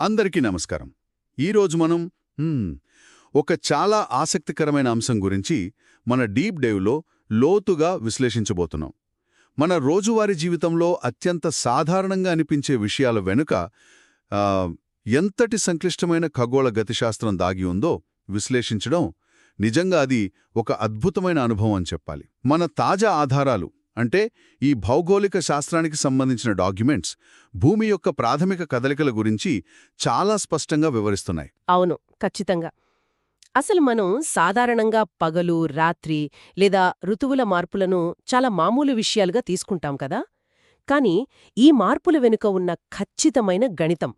అందరికీ నమస్కారం. ఈరోజు మనం ఒక చాలా ఆసక్తికరమైన అంశం గురించి మన డీప్ డైవ్లో లోతుగా విశ్లేషించబోతున్నాం. మన రోజువారీ జీవితంలో అత్యంత సాధారణంగా అనిపించే విషయాల వెనుక ఎంతటి సంక్లిష్టమైన ఖగోళ గతిశాస్త్రం దాగి ఉందో విశ్లేషించడం నిజంగా అది ఒక అద్భుతమైన అనుభవం అని చెప్పాలి. మన తాజా ఆధారాలు అంటే ఈ భౌగోళిక శాస్త్రానికి సంబంధించిన డాక్యుమెంట్స్ భూమి యొక్క ప్రాథమిక కదలికల గురించి చాలా స్పష్టంగా వివరిస్తున్నాయి. అవును, ఖచ్చితంగా. అసలు మనం సాధారణంగా పగలు, రాత్రి లేదా ఋతువుల మార్పులను చాలా మామూలు విషయాలుగా తీసుకుంటాం కదా. కాని ఈ మార్పుల వెనుక ఉన్న ఖచ్చితమైన గణితం,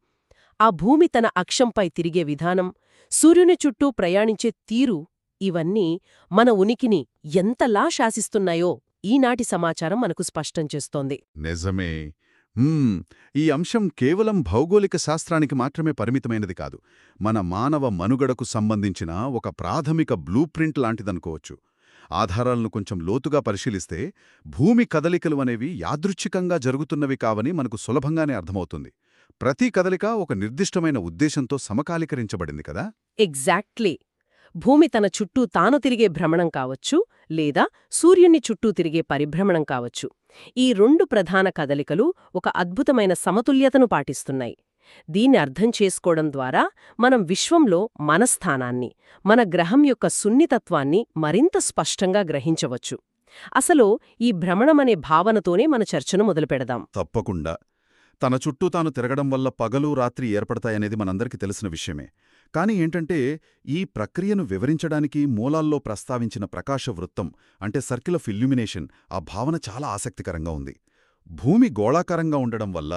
ఆ భూమి తన అక్షంపై తిరిగే విధానం, సూర్యుని చుట్టూ ప్రయాణించే తీరు, ఇవన్నీ మన ఉనికిని ఎంతలా శాసిస్తున్నాయో ఈనాటి సమాచారం మనకు స్పష్టం చేస్తోంది. నిజమే. ఈ అంశం కేవలం భౌగోళిక శాస్త్రానికి మాత్రమే పరిమితమైనది కాదు. మన మానవ మనుగడకు సంబంధించిన ఒక ప్రాథమిక బ్లూ ప్రింట్ లాంటిదనుకోవచ్చు. ఆధారాలను కొంచెం లోతుగా పరిశీలిస్తే భూమి కదలికలు అనేవి యాదృచ్ఛికంగా జరుగుతున్నవి కావని మనకు సులభంగానే అర్థమవుతుంది. ప్రతి కదలిక ఒక నిర్దిష్టమైన ఉద్దేశంతో సమకాలీకరించబడింది కదా. ఎగ్జాక్ట్లీ. భూమి తన చుట్టూ తాను తిరిగే భ్రమణం కావచ్చు, లేదా సూర్యుని చుట్టూ తిరిగే పరిభ్రమణం కావచ్చు. ఈ రెండు ప్రధాన కదలికలు ఒక అద్భుతమైన సమతుల్యతను పాటిస్తున్నాయి. దీన్ని అర్థం చేసుకోవడం ద్వారా మనం విశ్వంలో మన స్థానాన్ని, మన గ్రహం యొక్క సున్నితత్వాన్ని మరింత స్పష్టంగా గ్రహించవచ్చు. అసలు ఈ భ్రమణమనే భావనతోనే మన చర్చను మొదలుపెడదాం. తప్పకుండా. తన చుట్టూ తాను తిరగడం వల్ల పగలు రాత్రి ఏర్పడతాయనేది మనందరికీ తెలిసిన విషయమే. కానీ ఏంటంటే ఈ ప్రక్రియను వివరించడానికి మూలాల్లో ప్రస్తావించిన ప్రకాశ వృత్తం అంటే సర్కిల్ ఆఫ్ ఇల్యూమినేషన్, ఆ భావన చాలా ఆసక్తికరంగా ఉంది. భూమి గోళాకారంగా ఉండడం వల్ల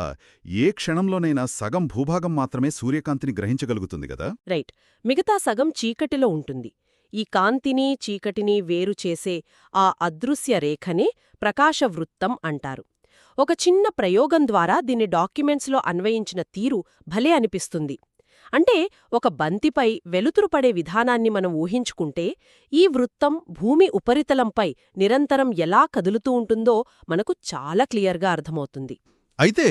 ఏ క్షణంలోనైనా సగం భూభాగం మాత్రమే సూర్యకాంతిని గ్రహించగలుగుతుంది గదా. రైట్. మిగతా సగం చీకటిలో ఉంటుంది. ఈ కాంతిని చీకటిని వేరు చేసే ఆ అదృశ్య రేఖనే ప్రకాశ వృత్తం అంటారు. ఒక చిన్న ప్రయోగం ద్వారా దీన్ని డాక్యుమెంట్స్లో అన్వయించిన తీరు భలే అనిపిస్తుంది. అంటే ఒక బంతిపై వెలుతురు పడే విధానాన్ని మనం ఊహించుకుంటే ఈ వృత్తం భూమి ఉపరితలంపై నిరంతరం ఎలా కదులుతూ ఉంటుందో మనకు చాలా క్లియర్గా అర్థమవుతుంది. అయితే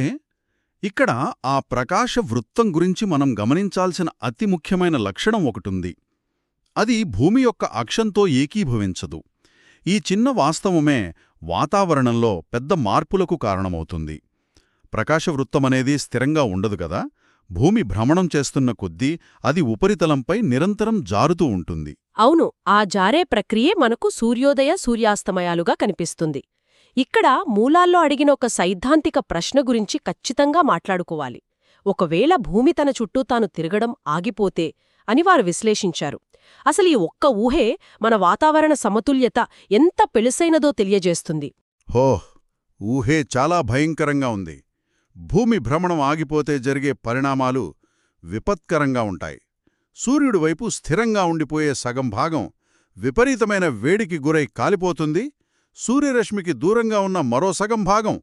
ఇక్కడ ఆ ప్రకాశ వృత్తం గురించి మనం గమనించాల్సిన అతి ముఖ్యమైన లక్షణం ఒకటుంది. అది భూమి యొక్క అక్షంతో ఏకీభవించదు. ఈ చిన్న వాస్తవమే వాతావరణంలో పెద్ద మార్పులకు కారణమవుతుంది. ప్రకాశవృత్తమనేది స్థిరంగా ఉండదు గదా. భూమి భ్రమణం చేస్తున్న కొద్దీ అది ఉపరితలంపై నిరంతరం జారుతూ ఉంటుంది. అవును, ఆ జారే ప్రక్రియే మనకు సూర్యోదయ సూర్యాస్తమయాలుగా కనిపిస్తుంది. ఇక్కడ మూలాల్లో అడిగిన ఒక సైద్ధాంతిక ప్రశ్న గురించి ఖచ్చితంగా మాట్లాడుకోవాలి. ఒకవేళ భూమి తన చుట్టూ తాను తిరగడం ఆగిపోతే అని వారు విశ్లేషించారు. అసలు ఈ ఒక్క ఊహే మన వాతావరణ సమతుల్యత ఎంత పెళుసైనదో తెలియజేస్తుంది. ఊహే చాలా భయంకరంగా ఉంది. భూమి భ్రమణం ఆగిపోతే జరిగే పరిణామాలు విపత్కరంగా ఉంటాయి. సూర్యుడి వైపు స్థిరంగా ఉండిపోయే సగం భాగం విపరీతమైన వేడికి గురై కాలిపోతుంది. సూర్యరశ్మికి దూరంగా ఉన్న మరో సగం భాగం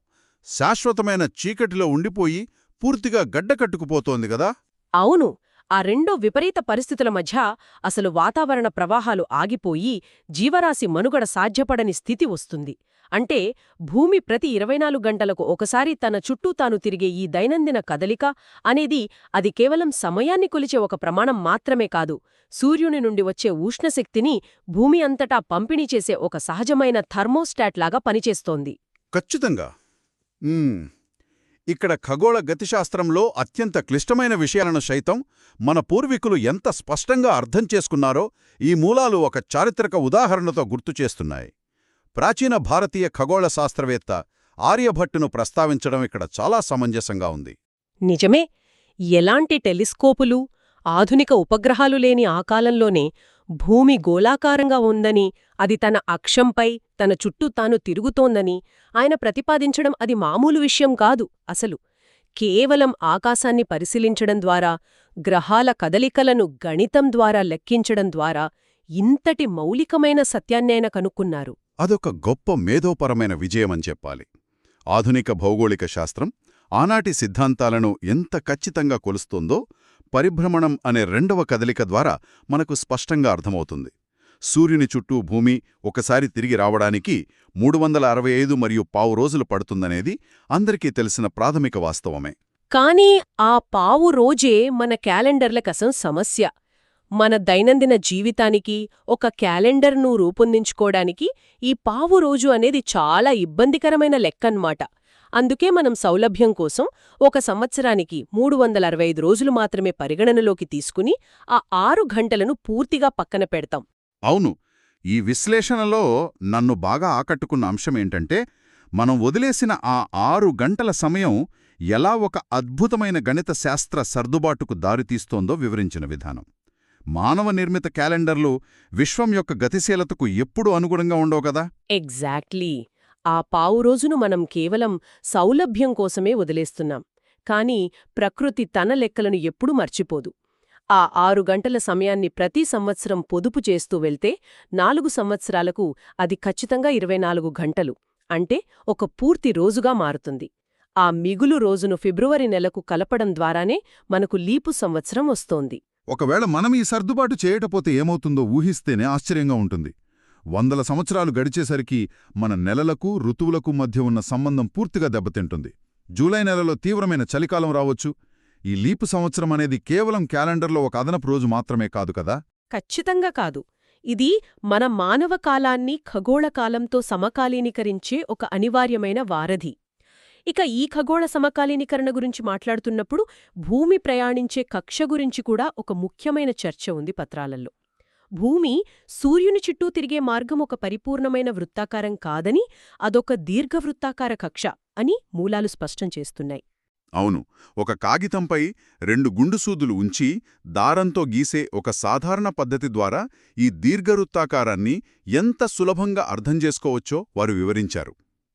శాశ్వతమైన చీకటిలో ఉండిపోయి పూర్తిగా గడ్డకట్టుకుపోతోంది గదా. అవును, ఆ రెండో విపరీత పరిస్థితుల మధ్య అసలు వాతావరణ ప్రవాహాలు ఆగిపోయి జీవరాశి మనుగడ సాధ్యపడని స్థితి వస్తుంది. అంటే భూమి ప్రతి 24 గంటలకు ఒకసారి తన చుట్టూ తాను తిరిగే ఈ దైనందిన కదలిక అనేది అది కేవలం సమయాన్ని కొలిచే ఒక ప్రమాణం మాత్రమే కాదు, సూర్యుని నుండి వచ్చే ఉష్ణశక్తిని భూమి అంతటా పంపిణీ చేసే ఒక సహజమైన థర్మోస్టాట్ లాగా పనిచేస్తోంది. ఖచ్చితంగా. ఇక్కడ ఖగోళ గతిశాస్త్రంలో అత్యంత క్లిష్టమైన విషయాలను సైతం మన పూర్వీకులు ఎంత స్పష్టంగా అర్థం చేసుకున్నారో ఈ మూలాలు ఒక చారిత్రక ఉదాహరణతో గుర్తుచేస్తున్నాయి. ప్రాచీన భారతీయ ఖగోళ శాస్త్రవేత్త ఆర్యభట్టును ప్రస్తావించడం ఇక్కడ చాలా సమంజసంగా ఉంది. నిజమే. ఎలాంటి టెలిస్కోపులు, ఆధునిక ఉపగ్రహాలు లేని ఆ కాలంలోనే భూమి గోళాకారంగా ఉందని, అది తన అక్షంపై తన చుట్టూ తాను తిరుగుతోందని ఆయన ప్రతిపాదించడం అది మామూలు విషయం కాదు అసలు. కేవలం ఆకాశాన్ని పరిశీలించడం ద్వారా, గ్రహాల కదలికలను గణితం ద్వారా లెక్కించడం ద్వారా ఇంతటి మౌలికమైన సత్యాన్నైనా కనుక్కున్నారు. అదొక గొప్ప మేధోపరమైన విజయమని చెప్పాలి. ఆధునిక భౌగోళిక శాస్త్రం ఆనాటి సిద్ధాంతాలను ఎంత ఖచ్చితంగా కొలుస్తోందో పరిభ్రమణం అనే రెండవ కదలిక ద్వారా మనకు స్పష్టంగా అర్థమవుతుంది. సూర్యుని చుట్టూ భూమి ఒకసారి తిరిగి రావడానికి 365 మరియు పావు రోజులు పడుతుందనేది అందరికీ తెలిసిన ప్రాథమిక వాస్తవమే. కానీ ఆ పావు రోజే మన క్యాలెండర్ల కసం సమస్య. మన దైనందిన జీవితానికి ఒక క్యాలెండర్ను రూపొందించుకోడానికి ఈ పావు రోజు అనేది చాలా ఇబ్బందికరమైన లెక్కన్మాట. అందుకే మనం సౌలభ్యం కోసం ఒక సంవత్సరానికి 365 రోజులు మాత్రమే పరిగణనలోకి తీసుకుని ఆ 6 గంటలను పూర్తిగా పక్కన పెడతాం. అవును, ఈ విశ్లేషణలో నన్ను బాగా ఆకట్టుకున్న అంశమేంటంటే, మనం వదిలేసిన ఆ 6 గంటల సమయం ఎలా ఒక అద్భుతమైన గణిత శాస్త్ర సర్దుబాటుకు దారితీస్తోందో వివరించిన విధానం. మానవ నిర్మిత క్యాలెండర్లు విశ్వం యొక్క గతిశీలతకు ఎప్పుడూ అనుగుణంగా ఉండవు కదా. ఎగ్జాక్ట్లీ. ఆ పావు రోజును మనం కేవలం సౌలభ్యం కోసమే వదిలేస్తున్నాం. కాని ప్రకృతి తన లెక్కలను ఎప్పుడూ మర్చిపోదు. ఆ 6 గంటల సమయాన్ని ప్రతి సంవత్సరం పొదుపు చేస్తూ వెళ్తే 4 సంవత్సరాలకు అది ఖచ్చితంగా 24 గంటలు, అంటే ఒక పూర్తి రోజుగా మారుతుంది. ఆ మిగులు రోజును ఫిబ్రవరి నెలకు కలపడం ద్వారానే మనకు లీపు సంవత్సరం వస్తోంది. ఒకవేళ మనం ఈ సర్దుబాటు చేయటపోతే ఏమవుతుందో ఊహిస్తేనే ఆశ్చర్యంగా ఉంటుంది. 100 సంవత్సరాలు గడిచేసరికి మన నెలలకు ఋతువులకు మధ్య ఉన్న సంబంధం పూర్తిగా దెబ్బతింటుంది. జూలై నెలలో తీవ్రమైన చలికాలం రావచ్చు. ఈ లీపు సంవత్సరం అనేది కేవలం క్యాలెండర్లో ఒక అదనపు రోజు మాత్రమే కాదు కదా. ఖచ్చితంగా కాదు. ఇది మన మానవ కాలాన్ని ఖగోళ కాలంతో సమకాలీకరించే ఒక అనివార్యమైన వారధి. ఇక ఈ ఖగోళ సమకాలీకరణ గురించి మాట్లాడుతున్నప్పుడు భూమి ప్రయాణించే కక్ష గురించి కూడా ఒక ముఖ్యమైన చర్చ ఉంది పత్రాలలో. భూమి సూర్యుని చుట్టూ తిరిగే మార్గం ఒక పరిపూర్ణమైన వృత్తాకారం కాదని, అదొక దీర్ఘవృత్తాకార కక్ష అని మూలాలు స్పష్టం చేస్తున్నాయి. అవును, ఒక కాగితంపై 2 గుండుసూదులు ఉంచి దారంతో గీసే ఒక సాధారణ పద్ధతి ద్వారా ఈ దీర్ఘవృత్తాకారాన్ని ఎంత సులభంగా అర్థం చేసుకోవచ్చో వారు వివరించారు.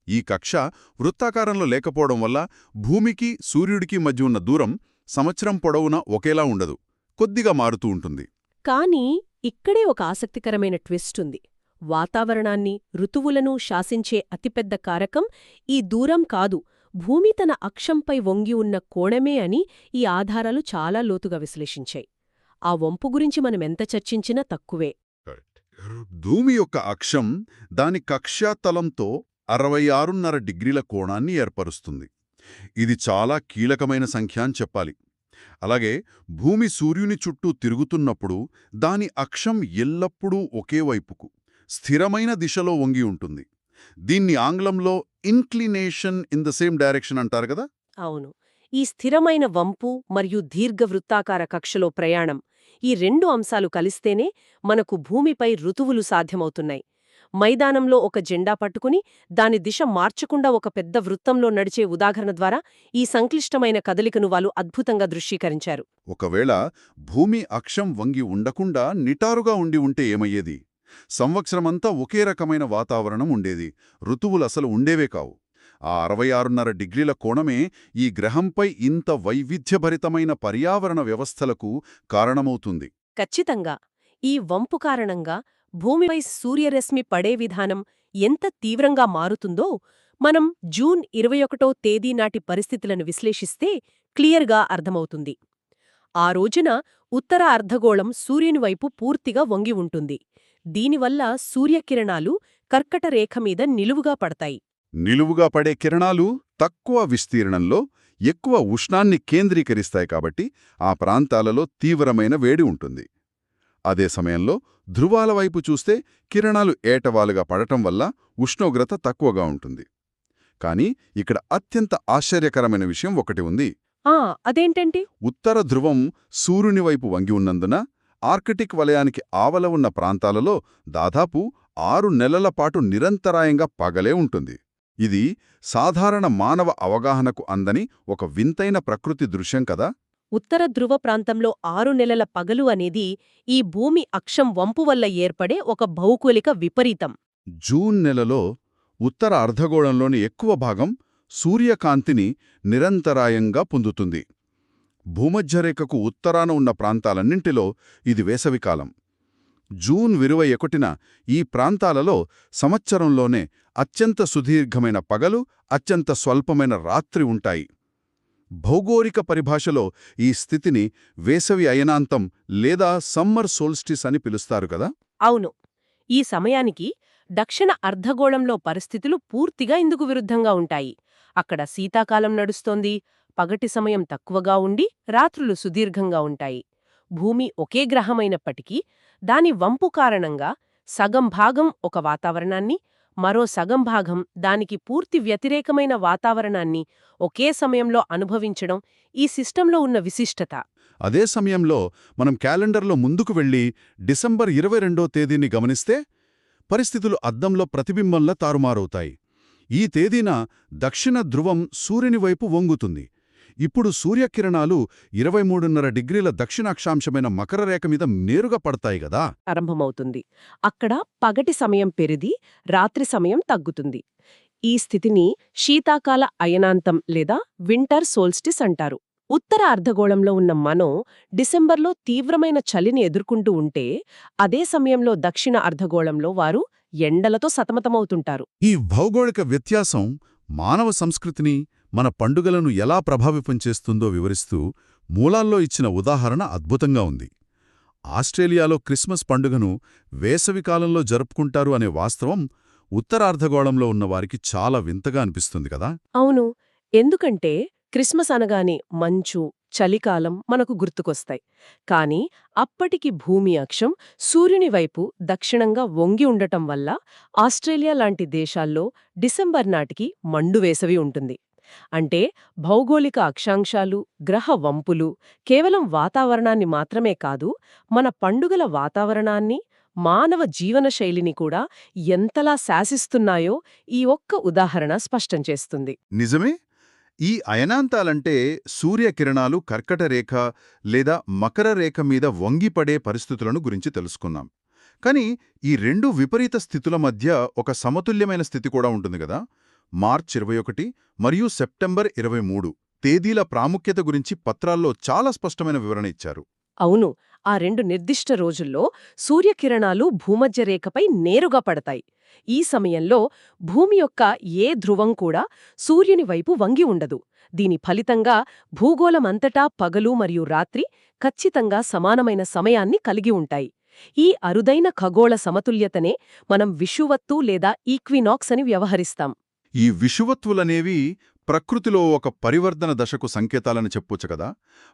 ఈ కక్ష వృత్తాకారంలో లేకపోవడం వల్ల భూమికి సూర్యుడికి మధ్య ఉన్న దూరం సంవత్సరం పొడవునా ఒకేలా ఉండదు, కొద్దిగా మారుతూ ఉంటుంది. కానీ ఇక్కడే ఒక ఆసక్తికరమైన ట్విస్ట్ ఉంది. వాతావరణాన్ని, ఋతువులను శాసించే అతిపెద్ద కారకం ఈ దూరం కాదు, భూమి తన అక్షంపై వంగి ఉన్న కోణమే అని ఈ ఆధారాలు చాలా లోతుగా విశ్లేషించాయి. ఆ వంపు గురించి మనమెంత చర్చించినా తక్కువే. భూమి యొక్క అక్షం దాని కక్ష్యాతలంతో 66.5 డిగ్రీల కోణాన్ని ఏర్పరుస్తుంది. ఇది చాలా కీలకమైన సంఖ్య అని చెప్పాలి. అలాగే భూమి సూర్యుని చుట్టూ తిరుగుతున్నప్పుడు దాని అక్షం ఎల్లప్పుడూ ఒకే వైపుకు, స్థిరమైన దిశలో వంగి ఉంటుంది. దీన్ని ఆంగ్లంలో inclination in the same direction అంటారు కదా. అవును, ఈ స్థిరమైన వంపు మరియు దీర్ఘవృత్తాకార కక్షలో ప్రయాణం, ఈ 2 అంశాలు కలిస్తేనే మనకు భూమిపై ఋతువులు సాధ్యమవుతున్నాయి. మైదానంలో ఒక జెండా పట్టుకుని దాని దిశ మార్చకుండా ఒక పెద్ద వృత్తంలో నడిచే ఉదాహరణ ద్వారా ఈ సంక్లిష్టమైన కదలికను వాళ్ళు అద్భుతంగా దృశ్యీకరించారు. ఒకవేళ భూమి అక్షం వంగి ఉండకుండా నిటారుగా ఉండి ఉంటే ఏమయ్యేది? సంవత్సరమంతా ఒకే రకమైన వాతావరణం ఉండేది, ఋతువులసలు ఉండేవే కావు. ఆ 66.5 డిగ్రీల కోణమే ఈ గ్రహంపై ఇంత వైవిధ్యభరితమైన పర్యావరణ వ్యవస్థలకు కారణమవుతుంది. ఖచ్చితంగా. ఈ వంపు కారణంగా భూమిపై సూర్యరశ్మి పడే విధానం ఎంత తీవ్రంగా మారుతుందో మనం జూన్ 21వ తేదీ నాటి పరిస్థితులను విశ్లేషిస్తే క్లియర్గా అర్థమవుతుంది. ఆ రోజున ఉత్తర అర్ధగోళం సూర్యుని వైపు పూర్తిగా వంగి ఉంటుంది. దీనివల్ల సూర్యకిరణాలు కర్కట రేఖ మీద నిలువుగా పడతాయి. నిలువుగా పడే కిరణాలు తక్కువ విస్తీర్ణంలో ఎక్కువ ఉష్ణాన్ని కేంద్రీకరిస్తాయి కాబట్టి ఆ ప్రాంతాలలో తీవ్రమైన వేడి ఉంటుంది. అదే సమయంలో ధృవాల వైపు చూస్తే కిరణాలు ఏటవాలుగా పడటం వల్ల ఉష్ణోగ్రత తక్కువగా ఉంటుంది. కానీ ఇక్కడ అత్యంత ఆశ్చర్యకరమైన విషయం ఒకటి ఉంది. అదేంటంటే, ఉత్తర ధ్రువం సూర్యుని వైపు వంగి ఉన్నందున ఆర్కిటిక్ వలయానికి ఆవల ఉన్న ప్రాంతాలలో దాదాపు 6 నెలల పాటు నిరంతరాయంగా పగలే ఉంటుంది. ఇది సాధారణ మానవ అవగాహనకు అందని ఒక వింతైన ప్రకృతి దృశ్యం కదా. ఉత్తర ధ్రువ ప్రాంతంలో 6 నెలల పగలు అనేది ఈ భూమి అక్షం వంపు వల్ల ఏర్పడే ఒక భౌగోళిక విపరీతం. జూన్ నెలలో ఉత్తర అర్ధగోళంలోని ఎక్కువ భాగం సూర్యకాంతిని నిరంతరాయంగా పొందుతుంది. భూమధ్యరేఖకు ఉత్తరాన ఉన్న ప్రాంతాలన్నింటిలో ఇది వేసవికాలం. జూన్ 21న ఈ ప్రాంతాలలో సంవత్సరంలోనే అత్యంత సుదీర్ఘమైన పగలు, అత్యంత స్వల్పమైన రాత్రి ఉంటాయి. భౌగోళిక పరిభాషలో ఈ స్థితిని వేసవి అయనాంతం లేదా సమ్మర్ సోల్స్టిస్ అని పిలుస్తారు కదా. అవును, ఈ సమయానికి దక్షిణ అర్ధగోళంలో పరిస్థితులు పూర్తిగా ఇందుకు విరుద్ధంగా ఉంటాయి. అక్కడ శీతాకాలం నడుస్తోంది, పగటి సమయం తక్కువగా ఉండి రాత్రులు సుదీర్ఘంగా ఉంటాయి. భూమి ఒకే గ్రహమైనప్పటికీ దాని వంపు కారణంగా సగం భాగం ఒక వాతావరణాన్ని, మరో సగం భాగం దానికి పూర్తి వ్యతిరేకమైన వాతావరణాన్ని ఒకే సమయంలో అనుభవించడం ఈ సిస్టంలో ఉన్న విశిష్టత. అదే సమయంలో మనం క్యాలెండర్లో ముందుకు వెళ్లి డిసెంబర్ 22వ తేదీని గమనిస్తే పరిస్థితులు అద్దంలో ప్రతిబింబంలా తారుమారవుతాయి. ఈ తేదీన దక్షిణ ధ్రువం సూర్యుని వైపు వంగుతుంది. ఇప్పుడు సూర్యకిరణాలు 23.5 డిగ్రీల దక్షిణాక్షాంశమైన మకర రేఖ మీద నేరుగా పడతాయి గదా. ఆరంభమవుతుంది. అక్కడ పగటి సమయం పెరిగి రాత్రి సమయం తగ్గుతుంది. ఈ స్థితిని శీతాకాల అయనాంతం లేదా వింటర్ సోల్స్టిస్ అంటారు. ఉత్తర అర్ధగోళంలో ఉన్న మనం డిసెంబర్లో తీవ్రమైన చలిని ఎదుర్కొంటూ ఉంటే, అదే సమయంలో దక్షిణ అర్ధగోళంలో వారు ఎండలతో సతమతమవుతుంటారు. ఈ భౌగోళిక వ్యత్యాసం మానవ సంస్కృతిని, మన పండుగలను ఎలా ప్రభావితం చేస్తుందో వివరిస్తూ మూలాల్లో ఇచ్చిన ఉదాహరణ అద్భుతంగా ఉంది. ఆస్ట్రేలియాలో క్రిస్మస్ పండుగను వేసవికాలంలో జరుపుకుంటారు అనే వాస్తవం ఉత్తరార్ధగోళంలో ఉన్నవారికి చాలా వింతగా అనిపిస్తుంది కదా. అవును, ఎందుకంటే క్రిస్మస్ అనగానే మంచు, చలికాలం మనకు గుర్తుకొస్తాయి. కాని అప్పటికి భూమి అక్షం సూర్యుని వైపు దక్షిణంగా వంగి ఉండటం వల్ల ఆస్ట్రేలియా లాంటి దేశాల్లో డిసెంబర్ నాటికి మండు వేసవి ఉంటుంది. అంటే భౌగోళిక అక్షాంశాలు, గ్రహ వంపులు కేవలం వాతావరణాన్ని మాత్రమే కాదు, మన పండుగల వాతావరణాన్ని, మానవ జీవనశైలిని కూడా ఎంతలా శాసిస్తున్నాయో ఈ ఒక్క ఉదాహరణ స్పష్టం చేస్తుంది. నిజమే. ఈ అయనాంతాలంటే సూర్యకిరణాలు కర్కటరేఖ లేదా మకర రేఖ మీద వంగిపడే పరిస్థితులను గురించి తెలుసుకున్నాం. కాని ఈ రెండు విపరీత స్థితుల మధ్య ఒక సమతుల్యమైన స్థితి కూడా ఉంటుంది గదా. మార్చ్ 21 మరియు సెప్టెంబర్ 23 తేదీల ప్రాముఖ్యత గురించి పత్రాల్లో చాలా స్పష్టమైన వివరణ ఇచ్చారు. అవును, ఆ రెండు నిర్దిష్ట రోజుల్లో సూర్యకిరణాలు భూమధ్యరేఖపై నేరుగా పడతాయి. ఈ సమయంలో భూమి యొక్క ఏ ధ్రువం కూడా సూర్యుని వైపు వంగి ఉండదు. దీని ఫలితంగా భూగోళమంతటా పగలు మరియు రాత్రి ఖచ్చితంగా సమానమైన సమయాన్ని కలిగి ఉంటాయి. ఈ అరుదైన ఖగోళ సమతుల్యతనే మనం విషువత్తు లేదా ఈక్వినాక్స్ అని వ్యవహరిస్తాం. ఈ విషువత్తులనేవి ప్రకృతిలో ఒక పరివర్ధన దశకు సంకేతాలని చెప్పొచ్చు కదా.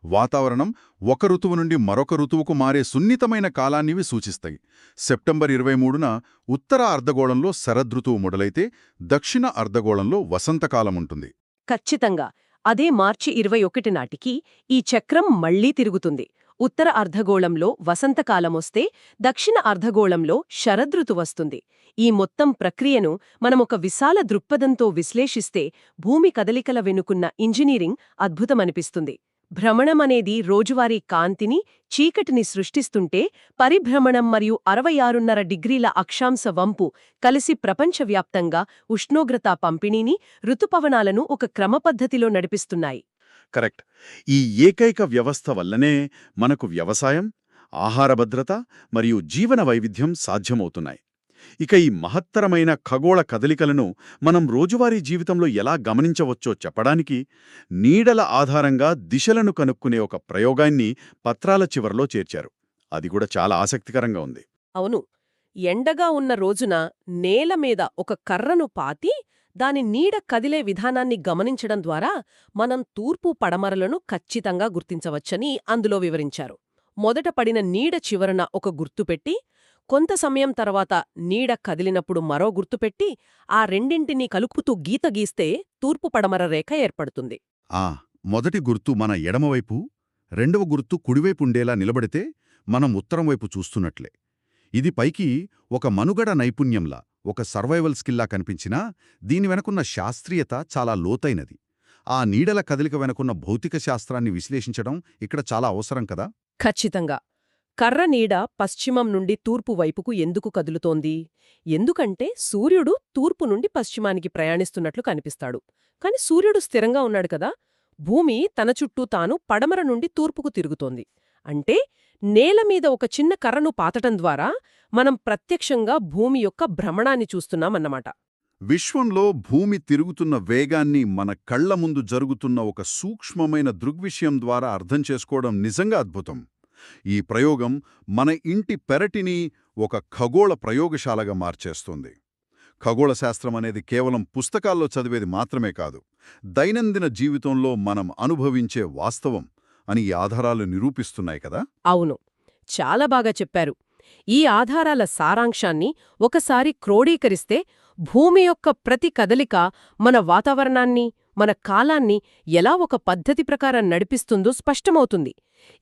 వాతావరణం ఒక ఋతువు నుండి మరొక ఋతువుకు మారే సున్నితమైన కాలాన్నివి సూచిస్తాయి. సెప్టెంబర్ 23న ఉత్తర అర్ధగోళంలో శరదృతువు మొదలైతే దక్షిణ అర్ధగోళంలో వసంతకాలముంటుంది. ఖచ్చితంగా అదే మార్చి 21 నాటికి ఈ చక్రం మళ్లీ తిరుగుతుంది. ఉత్తర అర్ధగోళంలో వసంతకాలమొస్తే దక్షిణ అర్ధగోళంలో శరదృతువస్తుంది. ఈ మొత్తం ప్రక్రియను మనమొక విశాల దృక్పథంతో విశ్లేషిస్తే భూమి కదలికల వెనుకున్న ఇంజనీరింగ్ అద్భుతమనిపిస్తుంది. భ్రమణమనేది రోజువారీ కాంతిని, చీకటిని సృష్టిస్తుంటే, పరిభ్రమణం మరియు 66.5 డిగ్రీల అక్షాంశ వంపు కలిసి ప్రపంచవ్యాప్తంగా ఉష్ణోగ్రత పంపిణీని, ఋతుపవనాలను ఒక క్రమపద్ధతిలో నడిపిస్తున్నాయి. కరెక్ట్. ఈ ఏకైక వ్యవస్థ వల్లనే మనకు వ్యవసాయం, ఆహార భద్రత మరియు జీవన వైవిధ్యం సాధ్యమవుతున్నాయి. ఇక ఈ మహత్తరమైన ఖగోళ కదలికలను మనం రోజువారీ జీవితంలో ఎలా గమనించవచ్చో చెప్పడానికి నీడల ఆధారంగా దిశలను కనుక్కునే ఒక ప్రయోగాన్ని పత్రాల చివర్లో చేర్చారు. అది కూడా చాలా ఆసక్తికరంగా ఉంది. అవును, ఎండగా ఉన్న రోజున నేల మీద ఒక కర్రను పాతి దాని నీడ కదిలే విధానాన్ని గమనించడం ద్వారా మనం తూర్పు పడమరలను ఖచ్చితంగా గుర్తించవచ్చని అందులో వివరించారు. మొదట పడిన నీడ చివరన ఒక గుర్తుపెట్టి, కొంత సమయం తర్వాత నీడ కదిలినప్పుడు మరో గుర్తుపెట్టి, ఆ రెండింటినీ కలుపుతూ గీత గీస్తే తూర్పు పడమర రేఖ ఏర్పడుతుంది. మొదటి గుర్తు మన ఎడమవైపు, రెండవ గుర్తు కుడివైపుండేలా నిలబడితే మనం ఉత్తరం వైపు చూస్తున్నట్లే. ఇది పైకి ఒక మనుగడ నైపుణ్యంలా, ఒక సర్వైవల్ స్కిల్లా కనిపించినా దీని వెనకున్న శాస్త్రీయత చాలా లోతైనది. ఆ నీడల కదలిక వెనకున్న భౌతిక శాస్త్రాన్ని విశ్లేషించడం ఇక్కడ చాలా అవసరం కదా. ఖచ్చితంగా. కర్ర నీడ పశ్చిమం నుండి తూర్పు వైపుకు ఎందుకు కదులుతోంది? ఎందుకంటే సూర్యుడు తూర్పు నుండి పశ్చిమానికి ప్రయాణిస్తున్నట్లు కనిపిస్తాడు. కాని సూర్యుడు స్థిరంగా ఉన్నాడు కదా. భూమి తన చుట్టూ తాను పడమర నుండి తూర్పుకు తిరుగుతోంది. అంటే నేలమీద ఒక చిన్న కర్రను పాతటం ద్వారా మనం ప్రత్యక్షంగా భూమి యొక్క భ్రమణాన్ని చూస్తున్నామన్నమాట. విశ్వంలో భూమి తిరుగుతున్న వేగాన్ని మన కళ్ల ముందు జరుగుతున్న ఒక సూక్ష్మమైన దృగ్విషయం ద్వారా అర్థం చేసుకోవడం నిజంగా అద్భుతం. ఈ ప్రయోగం మన ఇంటి పెరటిని ఒక ఖగోళ ప్రయోగశాలగా మార్చేస్తుంది. ఖగోళశాస్త్రం అనేది కేవలం పుస్తకాల్లో చదివేది మాత్రమే కాదు, దైనందిన జీవితంలో మనం అనుభవించే వాస్తవం అని ఈ ఆధారాలు నిరూపిస్తున్నాయి కదా. అవును, చాలా బాగా చెప్పారు. ఈ ఆధారాల సారాంశాన్ని ఒకసారి క్రోడీకరిస్తే భూమి యొక్క ప్రతి కదలిక మన వాతావరణాన్ని, మన కాలాన్ని ఎలా ఒక పద్ధతి ప్రకారం నడిపిస్తుందో స్పష్టమవుతుంది.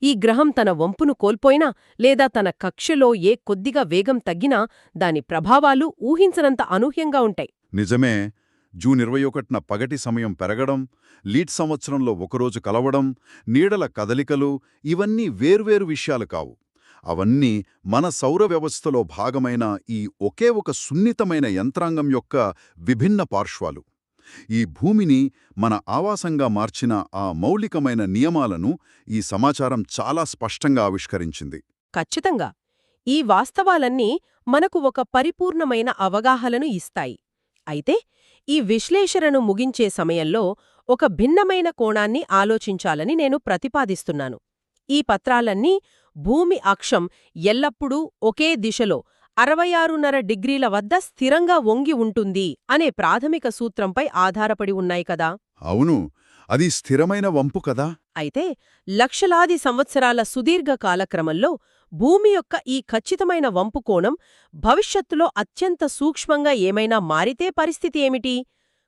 ఈ గ్రహం తన వంపును కోల్పోయినా లేదా తన కక్షలో కొద్దిగా వేగం తగ్గినా దాని ప్రభావాలు ఊహించనంత అనూహ్యంగా ఉంటాయి. నిజమే. జూన్ 21న పగటి సమయం పెరగడం, లీడ్ సంవత్సరంలో ఒకరోజు కలవడం, నీడల కదలికలు ఇవన్నీ వేర్వేరు విషయాలు కావు. అవన్నీ మన సౌర వ్యవస్థలో భాగమైన ఈ ఒకే ఒక సున్నితమైన యంత్రాంగం యొక్క విభిన్న పార్శ్వాలు. ఈ భూమిని మన ఆవాసంగా మార్చిన ఆ మౌలికమైన నియమాలను ఈ సమాచారం చాలా స్పష్టంగా ఆవిష్కరించింది. ఖచ్చితంగా. ఈ వాస్తవాలన్నీ మనకు ఒక పరిపూర్ణమైన అవగాహనను ఇస్తాయి. అయితే ఈ విశ్లేషణను ముగించే సమయంలో ఒక భిన్నమైన కోణాన్ని ఆలోచించాలని నేను ప్రతిపాదిస్తున్నాను. ఈ పత్రాలన్నీ భూమి అక్షం ఎల్లప్పుడూ ఒకే దిశలో 66.5 డిగ్రీల వద్ద స్థిరంగా వంగి ఉంటుంది అనే ప్రాథమిక సూత్రంపై ఆధారపడి ఉన్నాయి కదా. అవును, అది స్థిరమైన వంపు కదా. అయితే లక్షలాది సంవత్సరాల సుదీర్ఘ కాలక్రమంలో భూమి యొక్క ఈ ఖచ్చితమైన వంపు కోణం భవిష్యత్తులో అత్యంత సూక్ష్మంగా ఏమైనా మారితే పరిస్థితి ఏమిటి?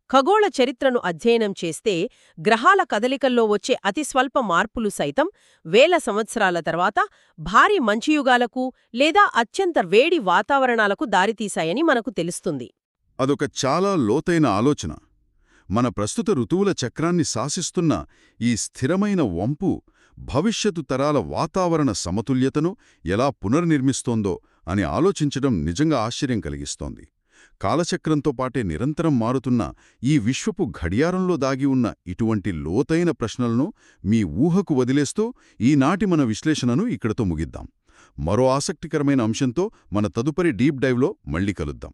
ఖగోళ చరిత్రను అధ్యయనం చేస్తే గ్రహాల కదలికల్లో వచ్చే అతి స్వల్ప మార్పులు సైతం వేల సంవత్సరాల తర్వాత భారీ మంచుయుగాలకు లేదా అత్యంత వేడి వాతావరణాలకు దారితీశాయని మనకు తెలుస్తుంది. అదొక చాలా లోతైన ఆలోచన. మన ప్రస్తుత ఋతువుల చక్రాన్ని శాసిస్తున్న ఈ స్థిరమైన వంపు భవిష్యత్తు తరాల వాతావరణ సమతుల్యతను ఎలా పునర్నిర్మిస్తోందో అని ఆలోచించడం నిజంగా ఆశ్చర్యం కలిగిస్తోంది. కాలచక్రంతో పాటే నిరంతరం మారుతున్న ఈ విశ్వపు ఘడియారంలో దాగి ఉన్న ఇటువంటి లోతైన ప్రశ్నలను మీ ఊహకు వదిలేస్తూ ఈనాటి మన విశ్లేషణను ఇక్కడతో ముగిద్దాం. మరో ఆసక్తికరమైన అంశంతో మన తదుపరి డీప్ డైవ్లో మళ్ళీ కలుద్దాం.